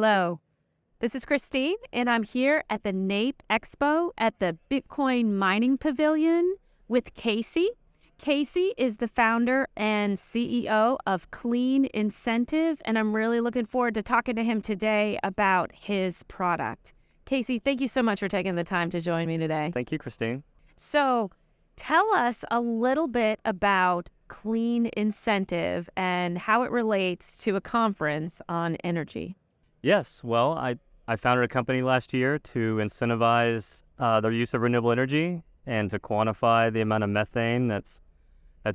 Hello, this is Christine, and I'm here at the NAPE Expo at the Bitcoin Mining Pavilion with Casey. Casey is the founder and CEO of Clean Incentive, and I'm really looking forward to talking to him today about his product. Casey, thank you so much for taking the time to join me today. Thank you, Christine. So tell us a little bit about Clean Incentive and how it relates to a conference on energy. Yes, well, I founded a company last year to incentivize the use of renewable energy and to quantify the amount of methane that's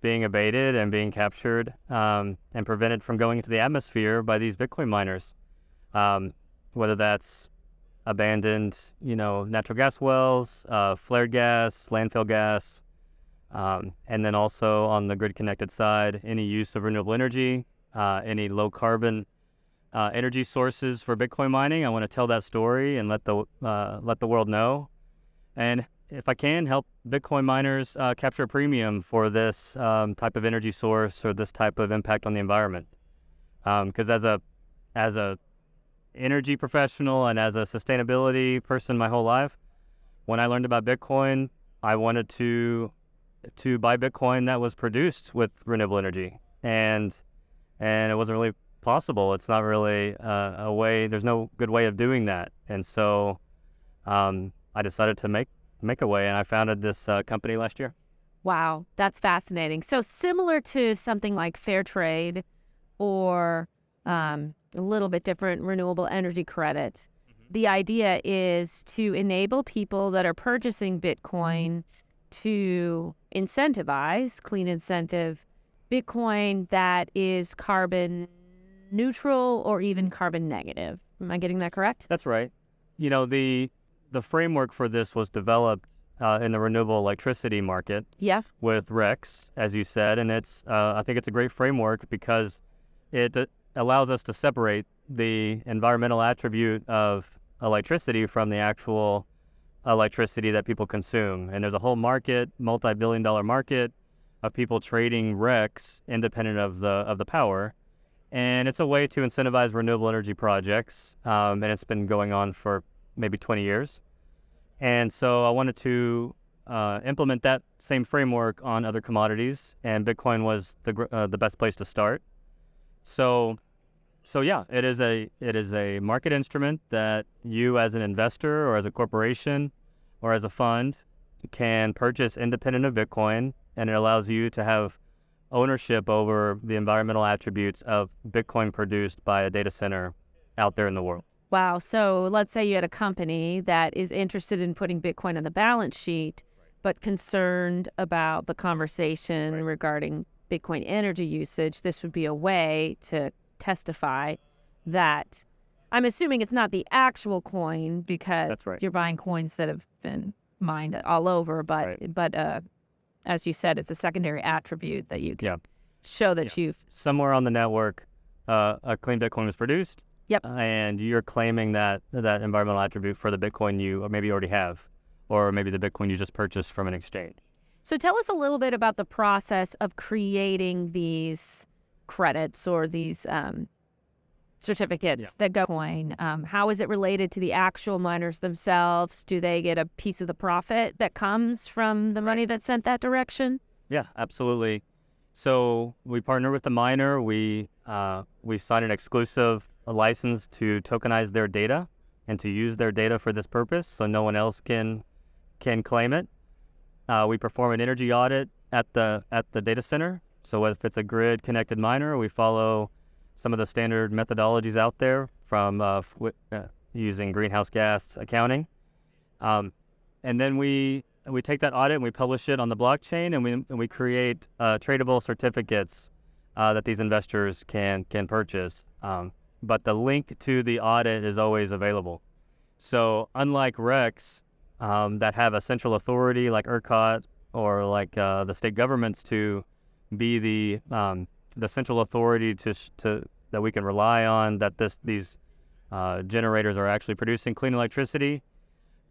being abated and being captured and prevented from going into the atmosphere by these Bitcoin miners. Whether that's abandoned, natural gas wells, flared gas, landfill gas, and then also on the grid-connected side, any use of renewable energy, any low-carbon energy sources for Bitcoin mining. I want to tell that story and let the world know, and if I can, help Bitcoin miners capture a premium for this type of energy source or this type of impact on the environment. Because as a energy professional and as a sustainability person my whole life, when I learned about Bitcoin, I wanted to buy Bitcoin that was produced with renewable energy, and it wasn't really possible. It's not really a way. There's no good way of doing that, and so I decided to make a way, and I founded this company last year. Wow, that's fascinating. So similar to something like fair trade or a little bit different renewable energy credit, the idea is to enable people that are purchasing Bitcoin to incentivize, Clean Incentive, Bitcoin that is carbon neutral or even carbon negative. Am I getting that correct? That's right. The framework for this was developed in the renewable electricity market. Yeah. With RECs, as you said, and I think it's a great framework because it allows us to separate the environmental attribute of electricity from the actual electricity that people consume. And there's a whole market, multi-billion-dollar market of people trading RECs independent of the power. And it's a way to incentivize renewable energy projects, and it's been going on for maybe 20 years. And so I wanted to implement that same framework on other commodities, and Bitcoin was the best place to start. So yeah, it is a market instrument that you as an investor or as a corporation or as a fund can purchase independent of Bitcoin, and it allows you to have ownership over the environmental attributes of Bitcoin produced by a data center out there in the world. Wow. So let's say you had a company that is interested in putting Bitcoin on the balance sheet, but concerned about the conversation regarding Bitcoin energy usage. This would be a way to testify that. I'm assuming it's not the actual coin because you're buying coins that have been mined all over, but as you said, it's a secondary attribute that you can show that you've... Somewhere on the network, a clean Bitcoin was produced. Yep. And you're claiming that environmental attribute for the Bitcoin you maybe already have, or maybe the Bitcoin you just purchased from an exchange. So tell us a little bit about the process of creating these credits or these certificates that go coin. How is it related to the actual miners themselves? Do they get a piece of the profit that comes from the money that's sent that direction? Yeah, absolutely. So we partner with the miner. We sign an exclusive license to tokenize their data and to use their data for this purpose, so no one else can claim it. We perform an energy audit at the data center. So if it's a grid connected miner, we follow some of the standard methodologies out there from using greenhouse gas accounting. And then we take that audit and we publish it on the blockchain, and we create tradable certificates that these investors can purchase. But the link to the audit is always available. So unlike RECs that have a central authority like ERCOT or like the state governments to be the central authority to that we can rely on, that these generators are actually producing clean electricity.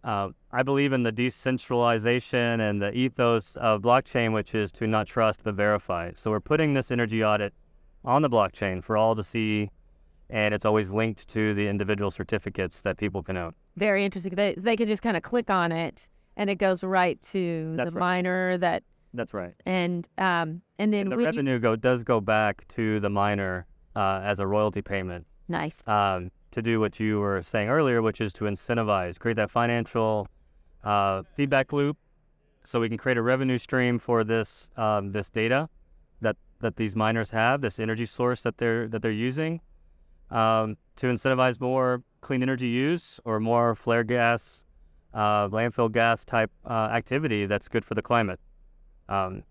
I believe in the decentralization and the ethos of blockchain, which is to not trust but verify. So we're putting this energy audit on the blockchain for all to see and it's always linked to the individual certificates that people can own. Very interesting. They can just kind of click on it, and it goes right to That's the right. miner that, That's right. and then The revenue does go back to the miner as a royalty payment. nice. To do what you were saying earlier, which is to incentivize, create that financial feedback loop, so we can create a revenue stream for this this data that these miners have, this energy source that they're using, to incentivize more clean energy use or more flare gas, landfill gas type activity that's good for the climate.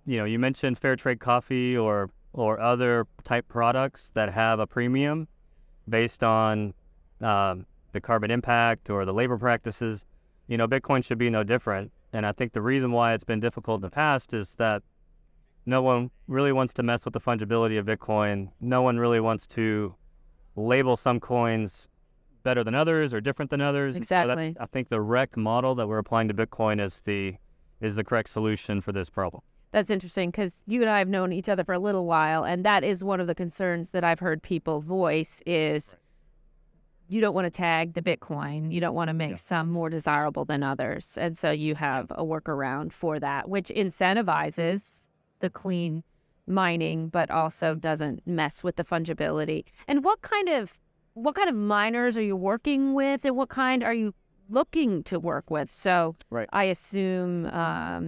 You mentioned fair trade coffee or other type products that have a premium based on the carbon impact or the labor practices. Bitcoin should be no different. And I think the reason why it's been difficult in the past is that no one really wants to mess with the fungibility of Bitcoin. No one really wants to label some coins better than others or different than others. Exactly. So I think the REC model that we're applying to Bitcoin is the correct solution for this problem. That's interesting because you and I have known each other for a little while, and that is one of the concerns that I've heard people voice is you don't want to tag the Bitcoin. You don't want to make some more desirable than others. And so you have a workaround for that, which incentivizes the clean mining, but also doesn't mess with the fungibility. And what kind of miners are you working with, and what kind are you looking to work with? So Right. I assume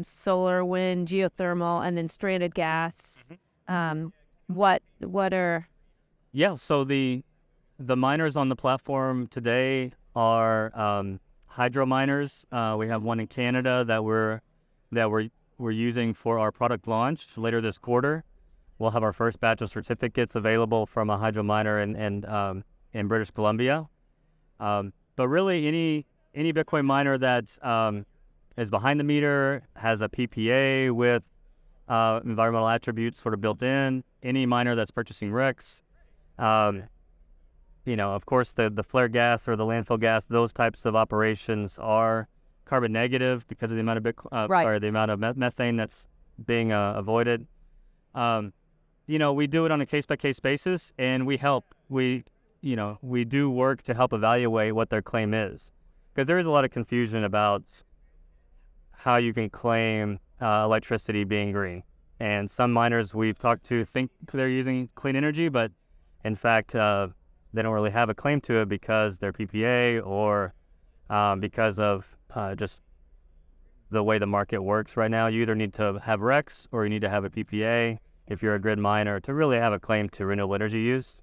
solar, wind, geothermal, and then stranded gas. What are... Yeah, so the miners on the platform today are hydro miners. We have one in Canada that we're using for our product launch later this quarter. We'll have our first batch of certificates available from a hydro miner in British Columbia. But really, any Bitcoin miner that is behind the meter, has a PPA with environmental attributes sort of built in, any miner that's purchasing RECs, of course, the flare gas or the landfill gas, those types of operations are carbon negative because of the amount of the amount of methane that's being avoided. We do it on a case-by-case basis, and we help. We do work to help evaluate what their claim is, because there is a lot of confusion about how you can claim electricity being green. And some miners we've talked to think they're using clean energy, but in fact, they don't really have a claim to it because they're PPA or because of just the way the market works right now. You either need to have RECs or you need to have a PPA if you're a grid miner to really have a claim to renewable energy use.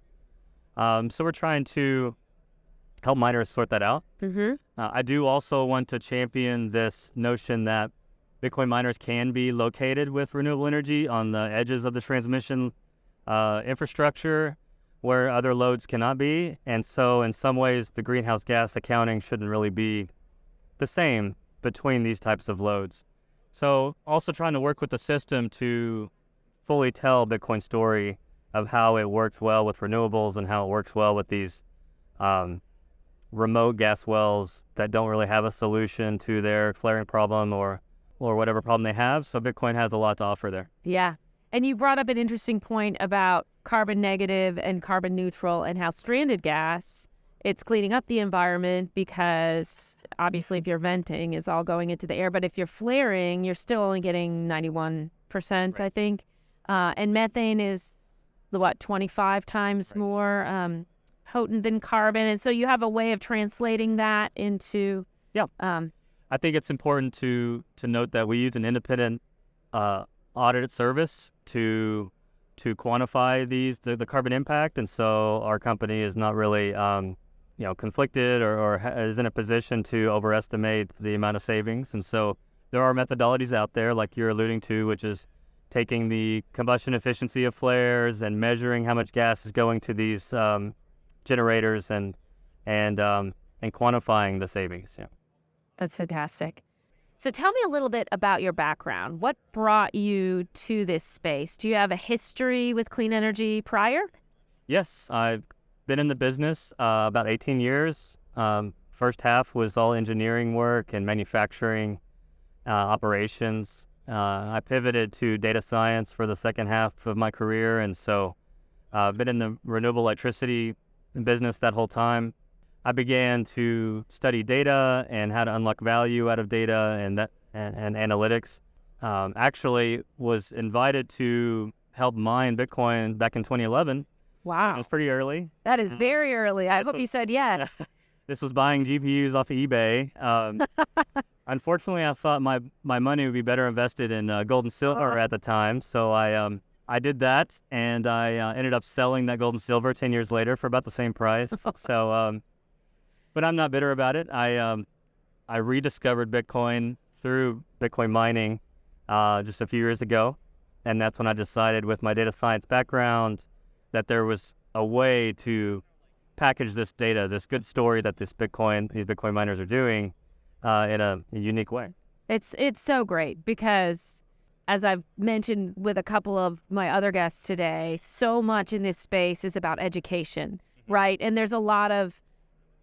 So we're trying to help miners sort that out. I do also want to champion this notion that Bitcoin miners can be located with renewable energy on the edges of the transmission infrastructure where other loads cannot be. And so in some ways, the greenhouse gas accounting shouldn't really be the same between these types of loads. So also trying to work with the system to fully tell Bitcoin's story of how it works well with renewables and how it works well with these remote gas wells that don't really have a solution to their flaring problem or whatever problem they have. So Bitcoin has a lot to offer there. Yeah. And you brought up an interesting point about carbon negative and carbon neutral and how stranded gas, it's cleaning up the environment because obviously if you're venting, it's all going into the air. But if you're flaring, you're still only getting 91%, right. I think. And methane is, 25 times more potent than carbon. And so you have a way of translating that into... Yeah. I think it's important to note that we use an independent audit service to quantify the carbon impact, and so our company is not really conflicted or is in a position to overestimate the amount of savings. And so there are methodologies out there like you're alluding to, which is taking the combustion efficiency of flares and measuring how much gas is going to these generators and quantifying the savings. Yeah. That's fantastic. So tell me a little bit about your background. What brought you to this space? Do you have a history with clean energy prior? Yes, I've been in the business about 18 years. First half was all engineering work and manufacturing operations. I pivoted to data science for the second half of my career, and so I've been in the renewable electricity business that whole time. I began to study data and how to unlock value out of data and analytics. Actually was invited to help mine Bitcoin back in 2011. It Wow. was pretty early. That is very early. I hope you said yes. This was buying GPUs off of eBay. Unfortunately, I thought my money would be better invested in gold and silver at the time. So I did that, and I ended up selling that gold and silver 10 years later for about the same price. So, but I'm not bitter about it. I rediscovered Bitcoin through Bitcoin mining just a few years ago, and that's when I decided, with my data science background, that there was a way to package this data, this good story that these Bitcoin miners are doing, in a unique way. It's so great because, as I've mentioned with a couple of my other guests today, so much in this space is about education, right? And there's a lot of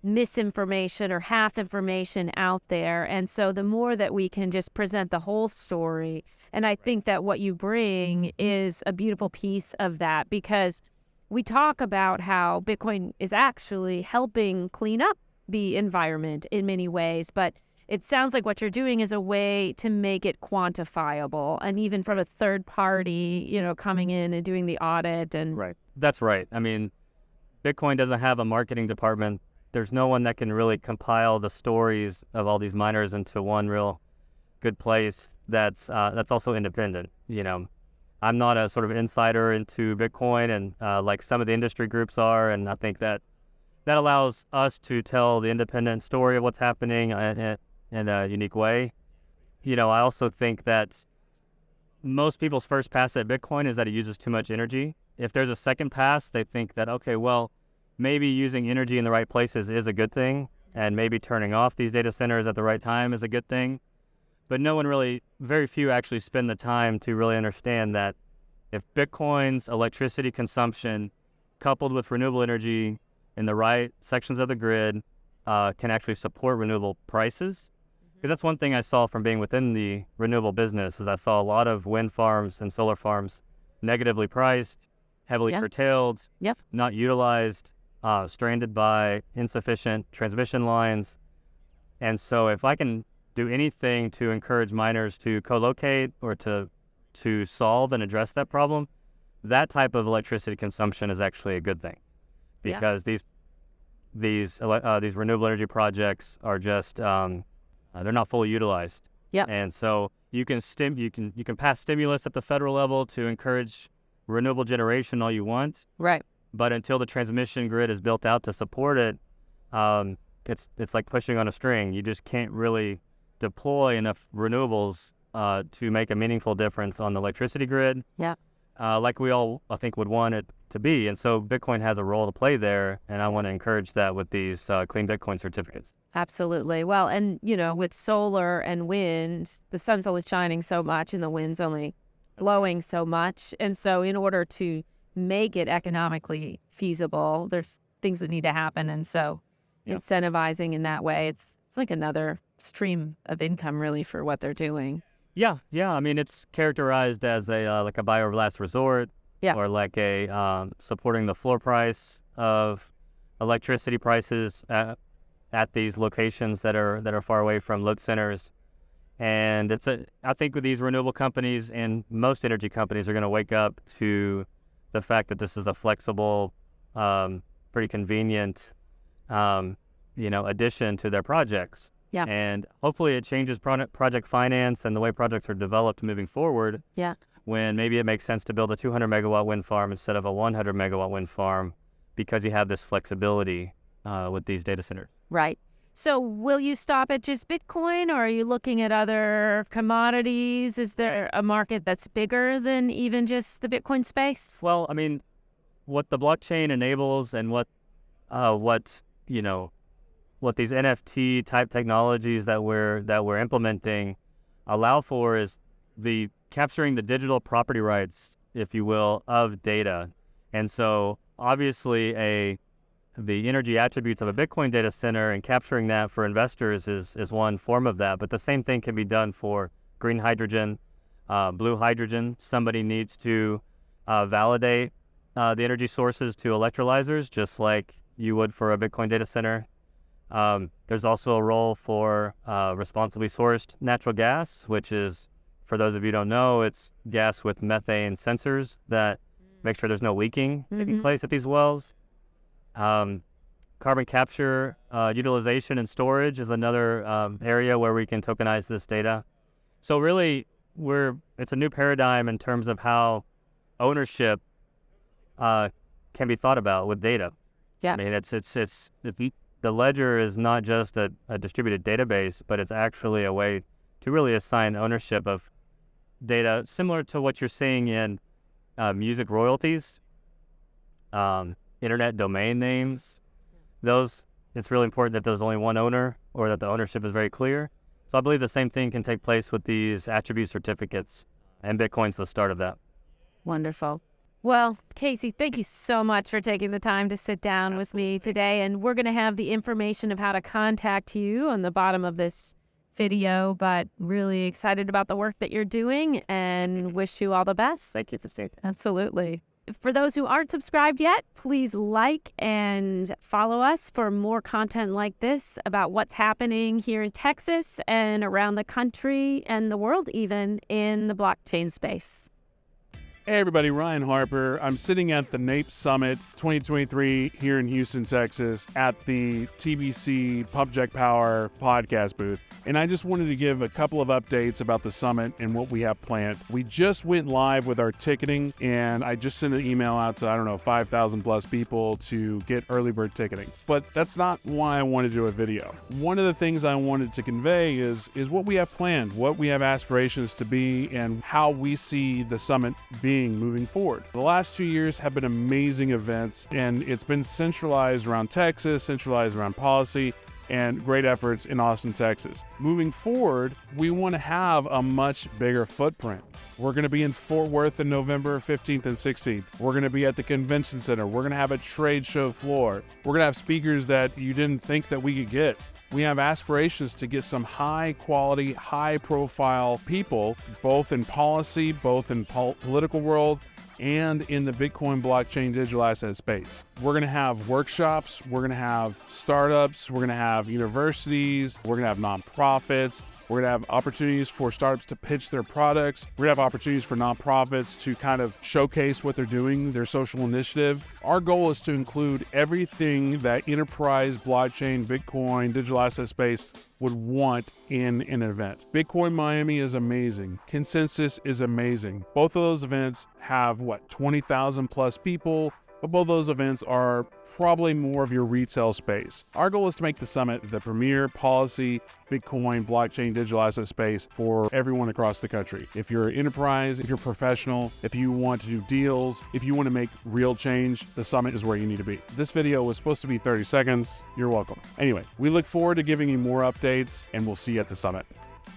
misinformation or half information out there. And so the more that we can just present the whole story, and I think that what you bring is a beautiful piece of that, because we talk about how Bitcoin is actually helping clean up the environment in many ways, but it sounds like what you're doing is a way to make it quantifiable, and even from a third party, coming in and doing the audit. And Right. That's right. I mean, Bitcoin doesn't have a marketing department. There's no one that can really compile the stories of all these miners into one real good place that's also independent. I'm not a sort of insider into Bitcoin, and like some of the industry groups are, and I think that allows us to tell the independent story of what's happening in a unique way. I also think that most people's first pass at Bitcoin is that it uses too much energy. If there's a second pass, they think that, okay, well, maybe using energy in the right places is a good thing, and maybe turning off these data centers at the right time is a good thing. But very few actually spend the time to really understand that if Bitcoin's electricity consumption coupled with renewable energy in the right sections of the grid can actually support renewable prices. Because that's one thing I saw from being within the renewable business, is I saw a lot of wind farms and solar farms negatively priced, heavily curtailed, not utilized, stranded by insufficient transmission lines. And so if I can do anything to encourage miners to co-locate or to solve and address that problem, that type of electricity consumption is actually a good thing, because these renewable energy projects are just they're not fully utilized. And so you can pass stimulus at the federal level to encourage renewable generation all you want, right? But until the transmission grid is built out to support it, it's like pushing on a string. You just can't really deploy enough renewables to make a meaningful difference on the electricity grid, like we all, I think, would want it to be. And so Bitcoin has a role to play there, and I want to encourage that with these clean Bitcoin certificates. Absolutely. Well, and, with solar and wind, the sun's only shining so much and the wind's only blowing so much. And so in order to make it economically feasible, there's things that need to happen. And so incentivizing in that way, it's like another stream of income really for what they're doing. Yeah. I mean, it's characterized as like a buyer of last resort, or like a supporting the floor price of electricity prices at these locations that are far away from load centers. And I think with these renewable companies and most energy companies are going to wake up to the fact that this is a flexible, pretty convenient, addition to their projects. And hopefully it changes project finance and the way projects are developed moving forward. When maybe it makes sense to build a 200 megawatt wind farm instead of a 100 megawatt wind farm, because you have this flexibility with these data centers. Right. So will you stop at just Bitcoin, or are you looking at other commodities? Is there a market that's bigger than even just the Bitcoin space? Well, I mean, what the blockchain enables and what these NFT type technologies that we're implementing allow for is the capturing the digital property rights, if you will, of data. And so obviously the energy attributes of a Bitcoin data center and capturing that for investors is one form of that. But the same thing can be done for green hydrogen, blue hydrogen. Somebody needs to validate the energy sources to electrolyzers, just like you would for a Bitcoin data center. There's also a role for responsibly sourced natural gas, which is, for those of you who don't know, it's gas with methane sensors that make sure there's no leaking taking place at these wells. Carbon capture, utilization, and storage is another area where we can tokenize this data. So really, it's a new paradigm in terms of how ownership can be thought about with data. Yeah. I mean, the ledger is not just a distributed database, but it's actually a way to really assign ownership of data, similar to what you're seeing in music royalties, internet domain names. It's really important that there's only one owner, or that the ownership is very clear. So I believe the same thing can take place with these attribute certificates, and Bitcoin's the start of that. Wonderful. Well, Casey, thank you so much for taking the time to sit down with me today. And we're going to have the information of how to contact you on the bottom of this video, but really excited about the work that you're doing and wish you all the best. Thank you for staying. Absolutely. For those who aren't subscribed yet, please like and follow us for more content like this about what's happening here in Texas and around the country and the world, even in the blockchain space. Hey everybody, Ryan Harper. I'm sitting at the NAPE Summit 2023 here in Houston, Texas at the TBC Pubject Power podcast booth. And I just wanted to give a couple of updates about the summit and what we have planned. We just went live with our ticketing, and I just sent an email out to, 5,000 plus people to get early bird ticketing. But that's not why I wanted to do a video. One of the things I wanted to convey is what we have planned, what we have aspirations to be, and how we see the summit being moving forward. The last 2 years have been amazing events, and it's been centralized around Texas, centralized around policy, and great efforts in Austin, Texas. Moving forward, we want to have a much bigger footprint. We're going to be in Fort Worth in November 15th and 16th. We're going to be at the convention center. We're going to have a trade show floor. We're going to have speakers that you didn't think that we could get. We have aspirations to get some high quality, high profile people, both in policy, both in political world, and in the Bitcoin blockchain digital asset space. We're going to have workshops, we're going to have startups, we're going to have universities, we're going to have nonprofits, we're going to have opportunities for startups to pitch their products. We're going to have opportunities for nonprofits to kind of showcase what they're doing, their social initiative. Our goal is to include everything that enterprise, blockchain, Bitcoin, digital asset space would want in an event. Bitcoin Miami is amazing. Consensus is amazing. Both of those events have 20,000 plus people, but both those events are probably more of your retail space. Our goal is to make the summit the premier policy, Bitcoin, blockchain, digital asset space for everyone across the country. If you're an enterprise, if you're professional, if you want to do deals, if you want to make real change, the summit is where you need to be. This video was supposed to be 30 seconds. You're welcome. Anyway, we look forward to giving you more updates, and we'll see you at the summit.